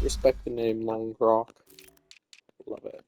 Respect the name, Long Rock. Love it.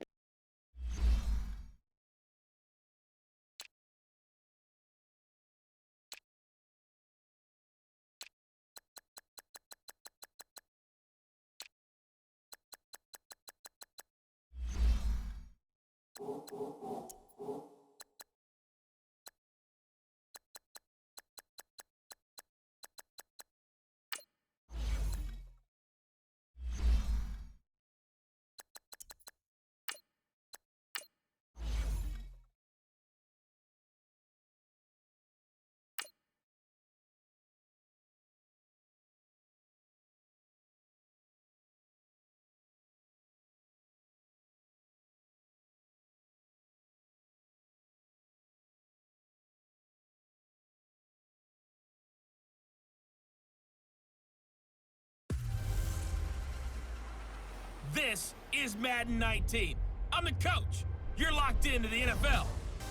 This is Madden 19. I'm the coach. You're locked into the NFL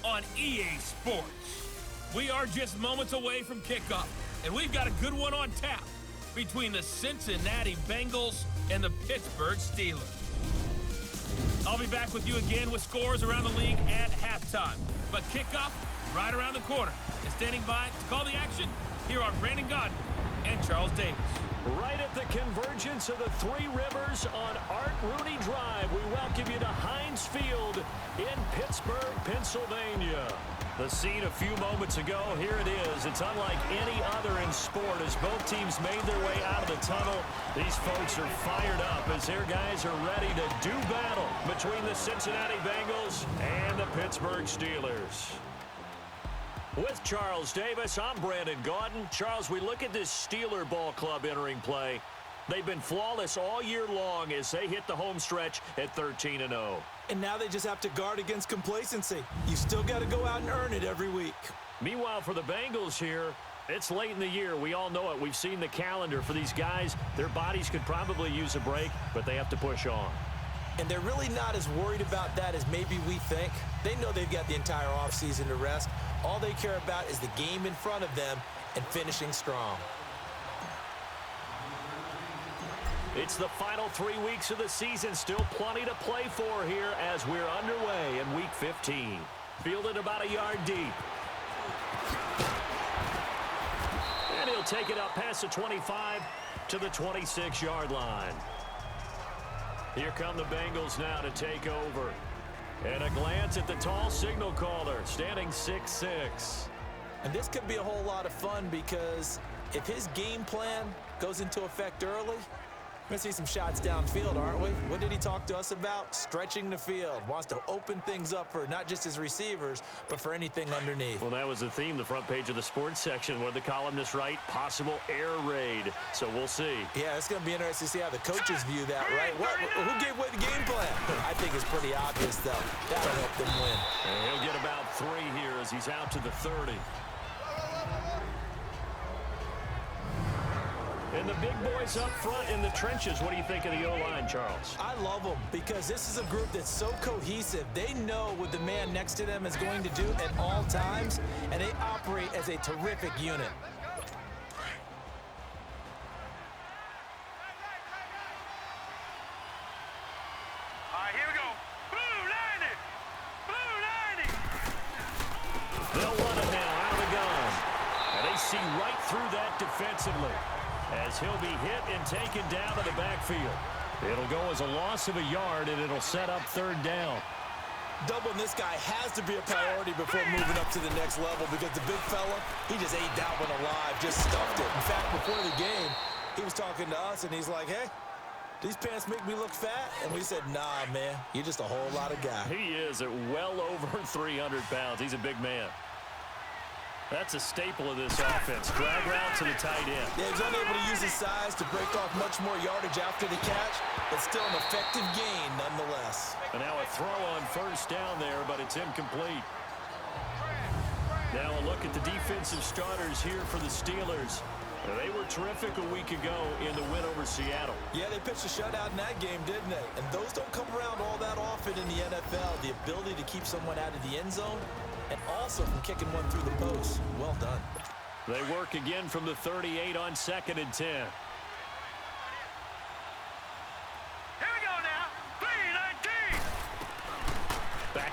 on EA Sports. We are just moments away from kickoff, and we've got a good one on tap between the Cincinnati Bengals and the Pittsburgh Steelers. I'll be back with you again with scores around the league at halftime. But kickoff right around the corner. And standing by to call the action, here are Brandon Gaudin and Charles Davis. Right at the convergence of the Three Rivers on Art Rooney Drive, we welcome you to Heinz Field in Pittsburgh, Pennsylvania. The scene a few moments ago, here it is. It's unlike any other in sport as both teams made their way out of the tunnel. These folks are fired up as their guys are ready to do battle between the Cincinnati Bengals and the Pittsburgh Steelers. With Charles Davis, I'm Brandon Gaudin. Charles, we look at this Steeler ball club entering play. They've been flawless all year long as they hit the home stretch at 13-0. And now they just have to guard against complacency. You still got to go out and earn it every week. Meanwhile, for the Bengals here, it's late in the year. We all know it. We've seen the calendar for these guys. Their bodies could probably use a break, but they have to push on. And they're really not as worried about that as maybe we think. They know they've got the entire offseason to rest. All they care about is the game in front of them and finishing strong. It's the final 3 weeks of the season. Still plenty to play for here as we're underway in Week 15. Fielded about a yard deep. And he'll take it up past the 25 to the 26-yard line. Here come the Bengals now to take over. And a glance at the tall signal caller, standing 6'6". And this could be a whole lot of fun because if his game plan goes into effect early, we're going to see some shots downfield, aren't we? What did he talk to us about? Stretching the field. Wants to open things up for not just his receivers, but for anything underneath. Well, that was the theme, the front page of the sports section, where the columnists write possible air raid. So we'll see. Yeah, it's going to be interesting to see how the coaches view that, right? Who gave away the game plan? I think it's pretty obvious, though. That'll help them win. And he'll get about 3 here as he's out to the 30. And the big boys up front in the trenches. What do you think of the O-line, Charles? I love them because this is a group that's so cohesive. They know what the man next to them is going to do at all times, and they operate as a terrific unit. All right, here we go. Blue 90! Blue 90! They'll run it now out of the gun. And they see right through that defensively, as he'll be hit and taken down to the backfield. It'll go as a loss of a yard, and it'll set up 3rd down. Doubling this guy has to be a priority before moving up to the next level because the big fella, he just ate that one alive, just stuffed it. In fact, before the game, he was talking to us, and he's like, hey, these pants make me look fat? And we said, nah, man, you're just a whole lot of guy. He is at well over 300 pounds. He's a big man. That's a staple of this offense. Drag route to the tight end. Yeah, he's unable to use his size to break off much more yardage after the catch, but still an effective gain nonetheless. And now a throw on 1st down there, but it's incomplete. Now a look at the defensive starters here for the Steelers. They were terrific a week ago in the win over Seattle. Yeah, they pitched a shutout in that game, didn't they? And those don't come around all that often in the NFL. The ability to keep someone out of the end zone and also from kicking one through the post. Well done. They work again from the 38 on 2nd and 10.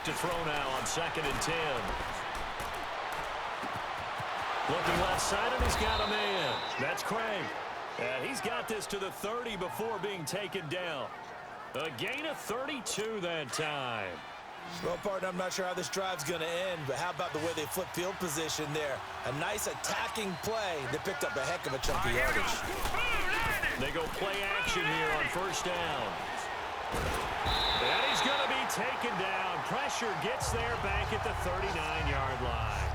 to throw now on 2nd and 10. Looking left side, and he's got a man. That's Craig. And he's got this to the 30 before being taken down. A gain of 32 that time. Well, partner, I'm not sure how this drive's going to end, but how about the way they flip field position there? A nice attacking play. They picked up a heck of a chunk of yardage. They go play action here on 1st down. And he's going to be taken down. Pressure gets there back at the 39-yard line.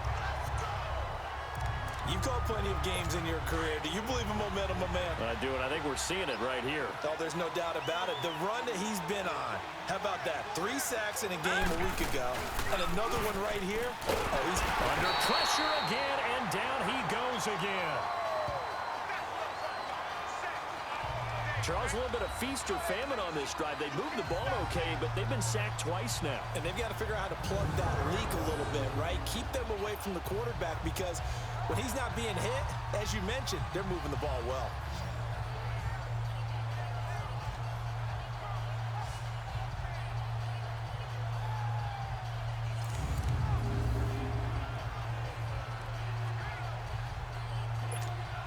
You've called plenty of games in your career. Do you believe in momentum, my man? I do, and I think we're seeing it right here. Oh, there's no doubt about it. The run that he's been on. How about that? 3 sacks in a game a week ago. And another one right here. Oh, he's under pressure again, and down he goes again. Charles, a little bit of feast or famine on this drive. They moved the ball okay, but they've been sacked twice now. And they've got to figure out how to plug that leak a little bit, right? Keep them away from the quarterback because when he's not being hit, as you mentioned, they're moving the ball well.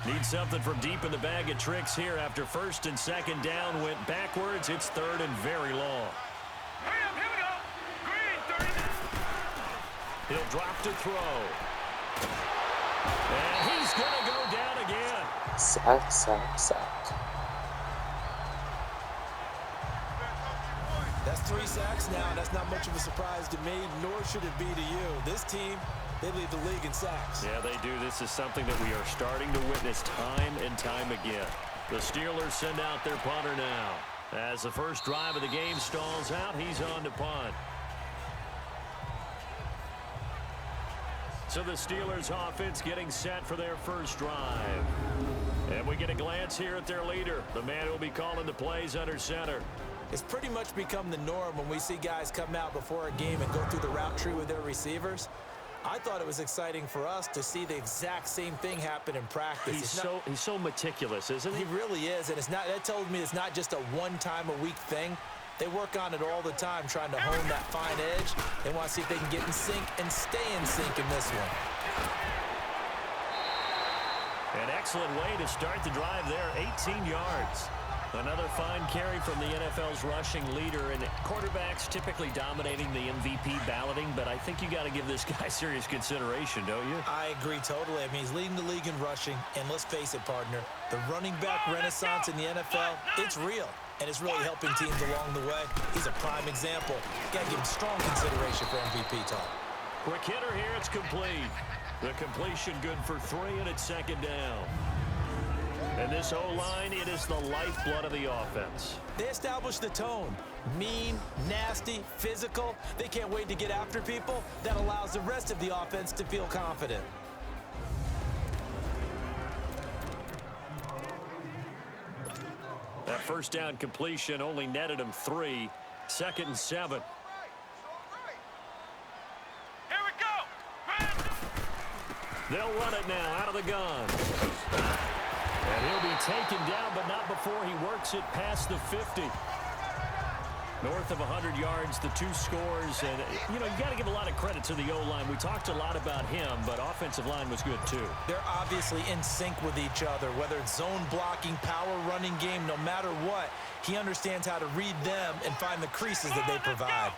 Need something from deep in the bag of tricks here after 1st and 2nd down went backwards. It's 3rd and very long. Here we go. Green, 30. He'll drop to throw. And he's going to go down again. Sack, sack, sack. That's 3 sacks now, and that's not much of a surprise to me, nor should it be to you. This team, they lead the league in sacks. Yeah, they do. This is something that we are starting to witness time and time again. The Steelers send out their punter now. As the first drive of the game stalls out, he's on to punt. So the Steelers offense getting set for their first drive. And we get a glance here at their leader, the man who will be calling the plays under center. It's pretty much become the norm when we see guys come out before a game and go through the route tree with their receivers. I thought it was exciting for us to see the exact same thing happen in practice. He's so meticulous, isn't he? He really is, and that told me it's not just a one-time-a-week thing. They work on it all the time, trying to hone that fine edge. They want to see if they can get in sync and stay in sync in this one. An excellent way to start the drive there, 18 yards. Another fine carry from the NFL's rushing leader, and quarterbacks typically dominating the MVP balloting, but I think you got to give this guy serious consideration, don't you? I agree totally. I mean, he's leading the league in rushing, and let's face it, partner, the running back renaissance in the NFL, it's real, and it's really helping teams along the way. He's a prime example. Got to give him strong consideration for MVP talk. Quick hitter here, it's complete. The completion good for 3, and it's 2nd down. And this O-line, it is the lifeblood of the offense. They establish the tone. Mean, nasty, physical. They can't wait to get after people. That allows the rest of the offense to feel confident. That first down completion only netted him 3. 2nd and 7. Here we go. They'll run it now out of the gun. And he'll be taken down, but not before he works it past the 50. North of 100 yards, the 2 scores. And, you know, you got to give a lot of credit to the O-line. We talked a lot about him, but offensive line was good, too. They're obviously in sync with each other, whether it's zone blocking, power running game, no matter what. He understands how to read them and find the creases that they provide.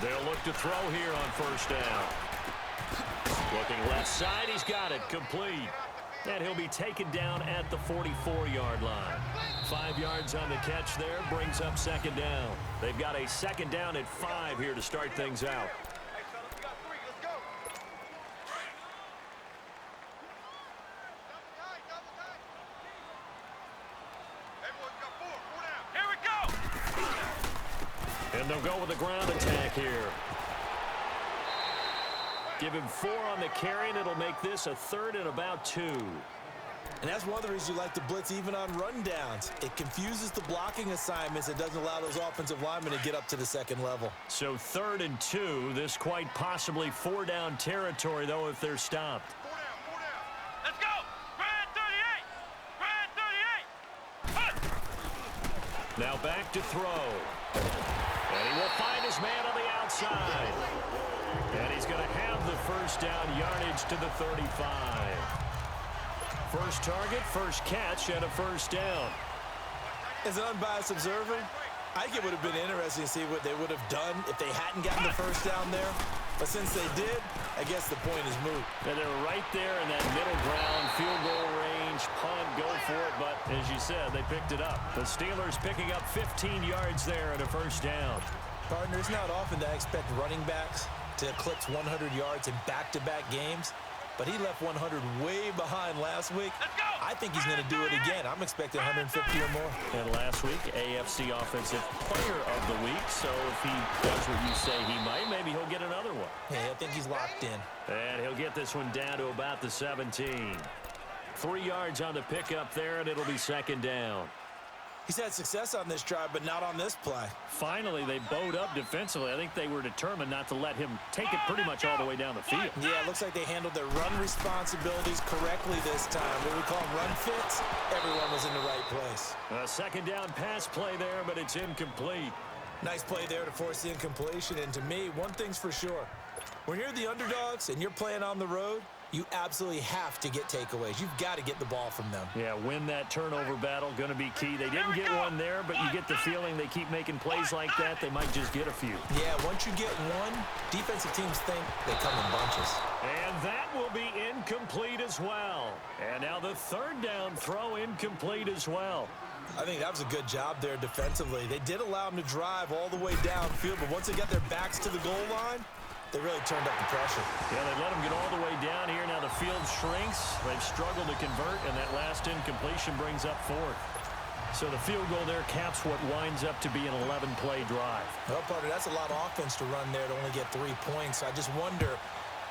They'll look to throw here on 1st down. Looking left side, he's got it, complete. And he'll be taken down at the 44-yard line. 5 yards on the catch there, brings up 2nd down. They've got a 2nd down at 5 here to start things out. Hey, fellas, we got 3. Let's go. Hey, boys, we got 4. 4 down. Here we go. And they'll go with a ground attack here. Give him 4 on the carry, and it'll make this a 3rd and about 2. And that's one of the reasons you like to blitz even on rundowns. It confuses the blocking assignments. It doesn't allow those offensive linemen to get up to the 2nd level. So 3rd and 2. This quite possibly 4-down territory, though, if they're stopped. 4 down. 4 down. Let's go. Grand 38. Grand 38. Now back to throw. And he will find his man on the outside. And he's going to have the first down yardage to the 35. First target, first catch, and a first down. As an unbiased observer, I think it would have been interesting to see what they would have done if they hadn't gotten the first down there. But since they did, I guess the point is moot. And they're right there in that middle ground, field goal range, punt, go for it. But as you said, they picked it up. The Steelers picking up 15 yards there and a first down. Partner, it's not often that I expect running backs to eclipse 100 yards in back-to-back games. But he left 100 way behind last week. I think he's going to do it again. I'm expecting 150 or more. And last week, AFC Offensive Player of the Week. So if he does what you say he might, maybe he'll get another one. Yeah, I think he's locked in. And he'll get this one down to about the 17. 3 yards on the pickup there, and it'll be second down. He's had success on this drive, but not on this play. Finally, they bowed up defensively. I think they were determined not to let him take it pretty much all the way down the field. Yeah, it looks like they handled their run responsibilities correctly this time. What we call run fits, everyone was in the right place. A second down pass play there, but it's incomplete. Nice play there to force the incompletion. And to me, one thing's for sure. When you're the underdogs and you're playing on the road, you absolutely have to get takeaways. You've got to get the ball from them. Yeah, win that turnover battle, going to be key. They didn't get one there, but you get the feeling they keep making plays like that, they might just get a few. Yeah, once you get one, defensive teams think they come in bunches. And that will be incomplete as well. And now the third down throw incomplete as well. I think that was a good job there defensively. They did allow them to drive all the way downfield, but once they got their backs to the goal line, they really turned up the pressure. Yeah, they let them get all the way down here. Now the field shrinks. They've struggled to convert, and that last incompletion brings up fourth. So the field goal there caps what winds up to be an 11-play drive. Well, partner, that's a lot of offense to run there to only get 3 points. I just wonder,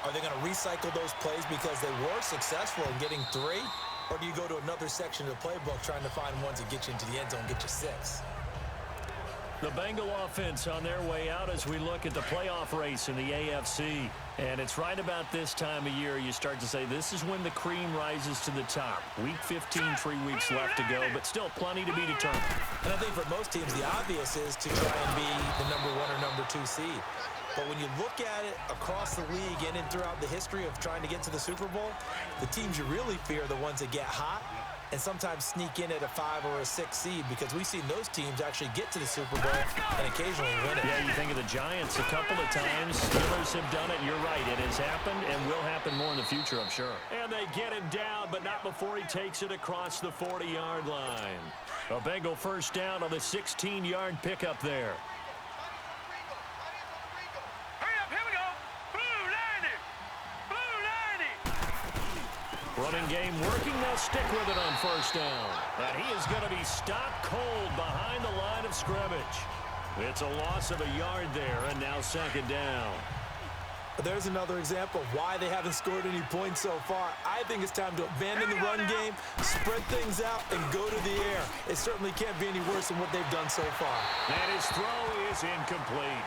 are they going to recycle those plays because they were successful in getting 3? Or do you go to another section of the playbook trying to find ones that get you into the end zone, get you 6? The Bengal offense on their way out as we look at the playoff race in the AFC. And it's right about this time of year you start to say this is when the cream rises to the top. Week 15, 3 weeks left to go, but still plenty to be determined. And I think for most teams, the obvious is to try and be the number 1 or number 2 seed. But when you look at it across the league and throughout the history of trying to get to the Super Bowl, the teams you really fear are the ones that get hot and sometimes sneak in at a 5 or a 6 seed, because we've seen those teams actually get to the Super Bowl and occasionally win it. Yeah, you think of the Giants a couple of times. Steelers have done it. You're right. It has happened and will happen more in the future, I'm sure. And they get him down, but not before he takes it across the 40-yard line. A Bengal first down on the 16-yard pickup there. Running game working. They'll stick with it on first down. And he is going to be stopped cold behind the line of scrimmage. It's a loss of a yard there, and now second down. There's another example of why they haven't scored any points so far. I think it's time to abandon the run game, spread things out, and go to the air. It certainly can't be any worse than what they've done so far. And his throw is incomplete.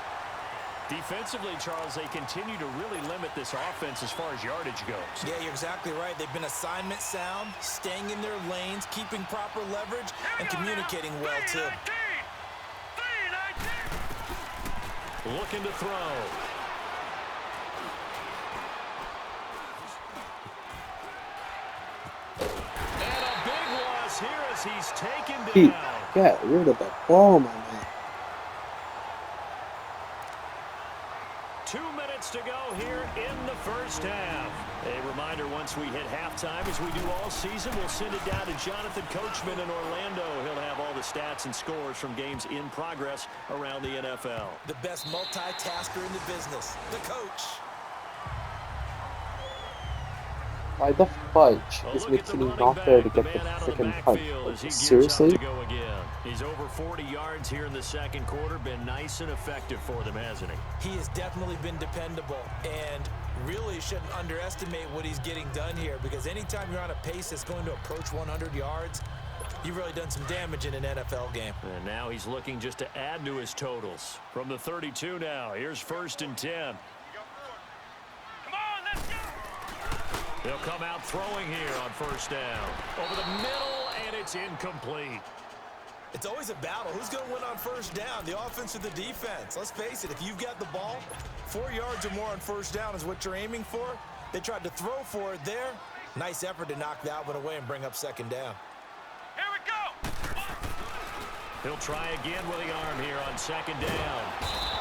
Defensively, Charles, they continue to really limit this offense as far as yardage goes. Yeah, you're exactly right. They've been assignment sound, staying in their lanes, keeping proper leverage, and communicating well, too. Looking to throw. And a big loss here as he's taken down. Get rid of the ball, my man. 2 minutes to go here in the first half. A reminder, once we hit halftime, as we do all season, we'll send it down to Jonathan Coachman in Orlando. He'll have all the stats and scores from games in progress around the NFL. The best multitasker in the business, the coach. Why the fudge is McKinney not there to get the freaking punch? Like, seriously? He's over 40 yards here in the second quarter. Been nice and effective for them, hasn't he? He has definitely been dependable, and really shouldn't underestimate what he's getting done here, because anytime you're on a pace that's going to approach 100 yards, you've really done some damage in an NFL game. And now he's looking just to add to his totals. From the 32 now, here's 1st and 10. They'll come out throwing here on first down. Over the middle, and it's incomplete. It's always a battle. Who's going to win on first down, the offense or the defense? Let's face it, if you've got the ball, 4 yards or more on first down is what you're aiming for. They tried to throw for it there. Nice effort to knock that one away and bring up second down. Here we go. He'll try again with the arm here on second down.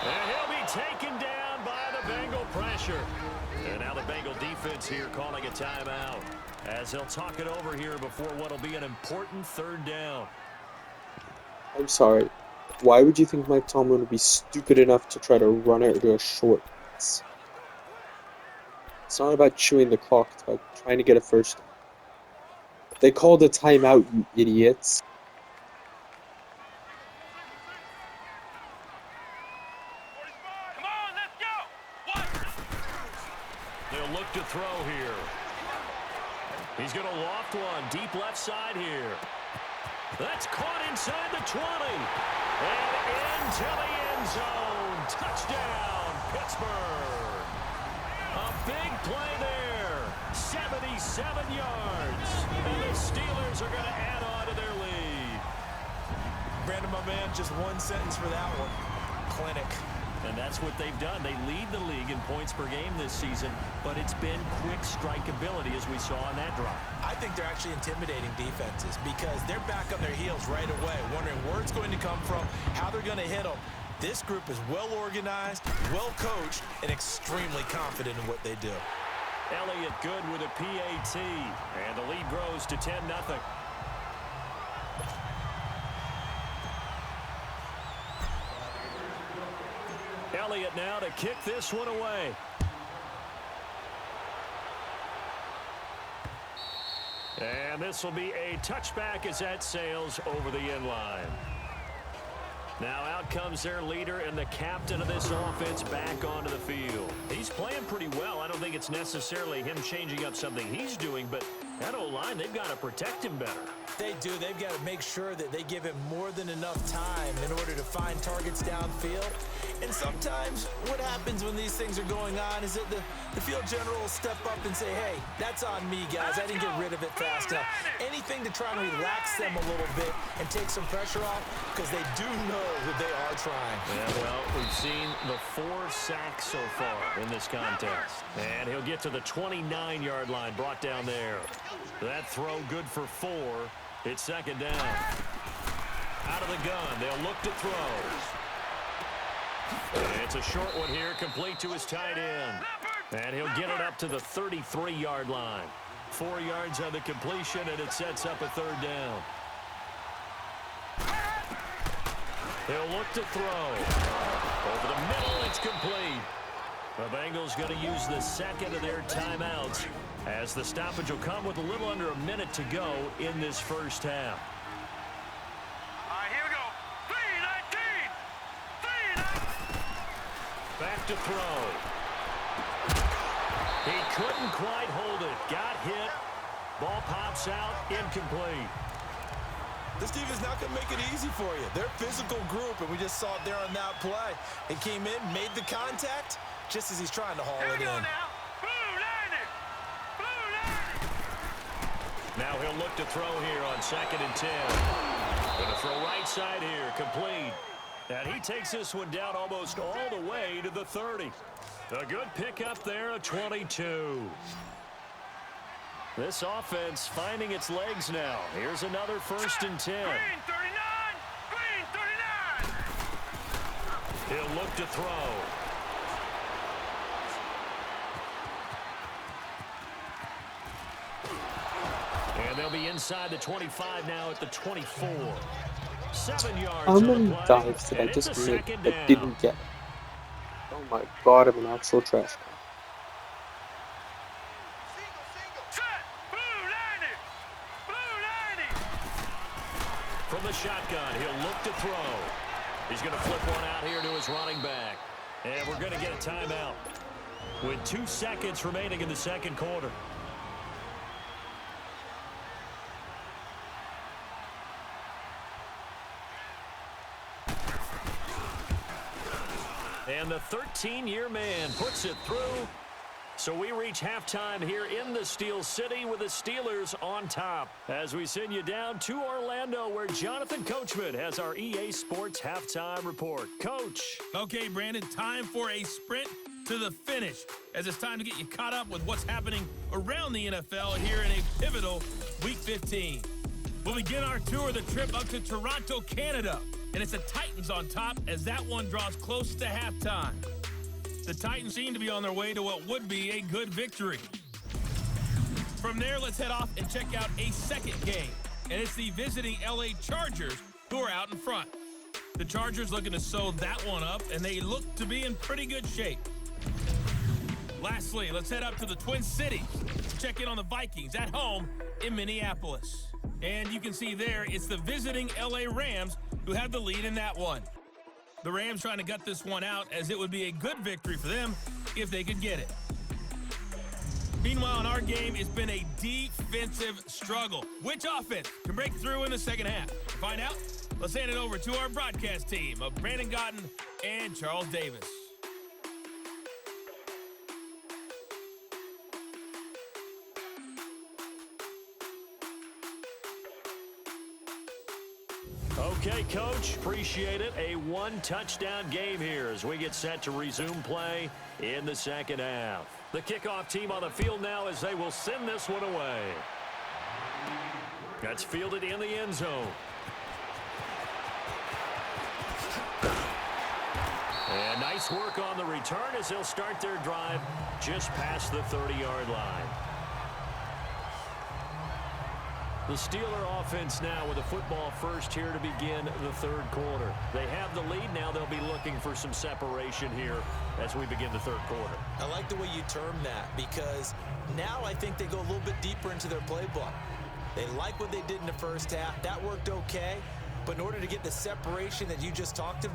And he'll be taken down by the Bengal pressure. And now the Bengal defense here calling a timeout as they'll talk it over here before what will be an important third down. I'm sorry. Why would you think Mike Tomlin would be stupid enough to try to run it or do a short pass? It's not about chewing the clock. It's about trying to get a first down. They called a timeout, you idiots. Come on, let's go. What? They'll look to throw here. He's going to loft one deep left side here. That's caught inside the 20. And into the end zone. Touchdown, Pittsburgh. A big play there. 77 yards. And the Steelers are going to add on to their lead. Brandon, my man, just one sentence for that one. Clinic. And that's what they've done. They lead the league in points per game this season, but it's been quick strike ability as we saw on that drive. I think they're actually intimidating defenses because they're back on their heels right away, wondering where it's going to come from, how they're going to hit them. This group is well organized, well coached, and extremely confident in what they do. Elliott good with a PAT, and the lead grows to 10-0. Elliott now to kick this one away. And this will be a touchback as that sails over the end line. Now out comes their leader and the captain of this offense back onto the field. He's playing pretty well. I don't think it's necessarily him changing up something he's doing, but that O-line, they've got to protect him better. They do. They've got to make sure that they give him more than enough time in order to find targets downfield. And sometimes what happens when these things are going on is that the field general will step up and say, hey, that's on me, guys. I didn't get rid of it fast enough. Anything to try and relax them a little bit and take some pressure off because they do know that they are trying. Yeah, well, we've seen the 4 sacks so far in this contest. And he'll get to the 29-yard line, brought down there. That throw good for 4. It's second down. Out of the gun, they'll look to throw. And it's a short one here, complete to his tight end. And he'll get it up to the 33-yard line. 4 yards on the completion, and it sets up a third down. They'll look to throw. Over the middle, it's complete. The Bengals going to use the second of their timeouts as the stoppage will come with a little under a minute to go in this first half. All right, here we go. 3-19. Back to throw. He couldn't quite hold it. Got hit. Ball pops out. Incomplete. This team is not going to make it easy for you. They're a physical group, and we just saw it there on that play. He came in, made the contact, just as he's trying to haul Here it we go in. now. Blue line it. Blue line it. Now he'll look to throw here on 2nd and 10. Going to throw right side here, complete. And he takes this one down almost all the way to the 30. A good pickup there, a 22. This offense finding its legs now. Here's another 1st and 10. Green 39. Green 39. He'll look to throw. And they'll be inside the 25 now at the 24. 7 yards How on many the play, dives did I and it's just a make second that down. didn't get? Oh my god, I'm an actual trash can. Set. Blue line it. Blue line it. From the shotgun, he'll look to throw. He's going to flip one out here to his running back. And we're going to get a timeout with 2 seconds remaining in the second quarter. And the 13-year man puts it through. So we reach halftime here in the Steel City with the Steelers on top. As we send you down to Orlando, where Jonathan Coachman has our EA Sports halftime report. Coach. Okay, Brandon, time for a sprint to the finish, as it's time to get you caught up with what's happening around the NFL here in a pivotal Week 15. We'll begin our tour of the trip up to Toronto, Canada, and it's the Titans on top as that one draws close to halftime. The Titans seem to be on their way to what would be a good victory. From there, let's head off and check out a second game, and it's the visiting LA Chargers who are out in front. The Chargers looking to sew that one up, and they look to be in pretty good shape. Lastly, let's head up to the Twin Cities to check in on the Vikings at home in Minneapolis. And you can see there, it's the visiting LA Rams who have the lead in that one. The Rams trying to gut this one out, as it would be a good victory for them if they could get it. Meanwhile, in our game, it's been a defensive struggle. Which offense can break through in the second half? To find out, let's hand it over to our broadcast team of Brandon Gotton and Charles Davis. Okay, Coach, appreciate it. A one-touchdown game here as we get set to resume play in the second half. The kickoff team on the field now as they will send this one away. That's fielded in the end zone. And nice work on the return as they'll start their drive just past the 30-yard line. The Steeler offense now with the football first here to begin the third quarter. They have the lead. Now they'll be looking for some separation here as we begin the third quarter. I like the way you term that, because now I think they go a little bit deeper into their playbook. They like what they did in the first half. That worked okay. But in order to get the separation that you just talked about,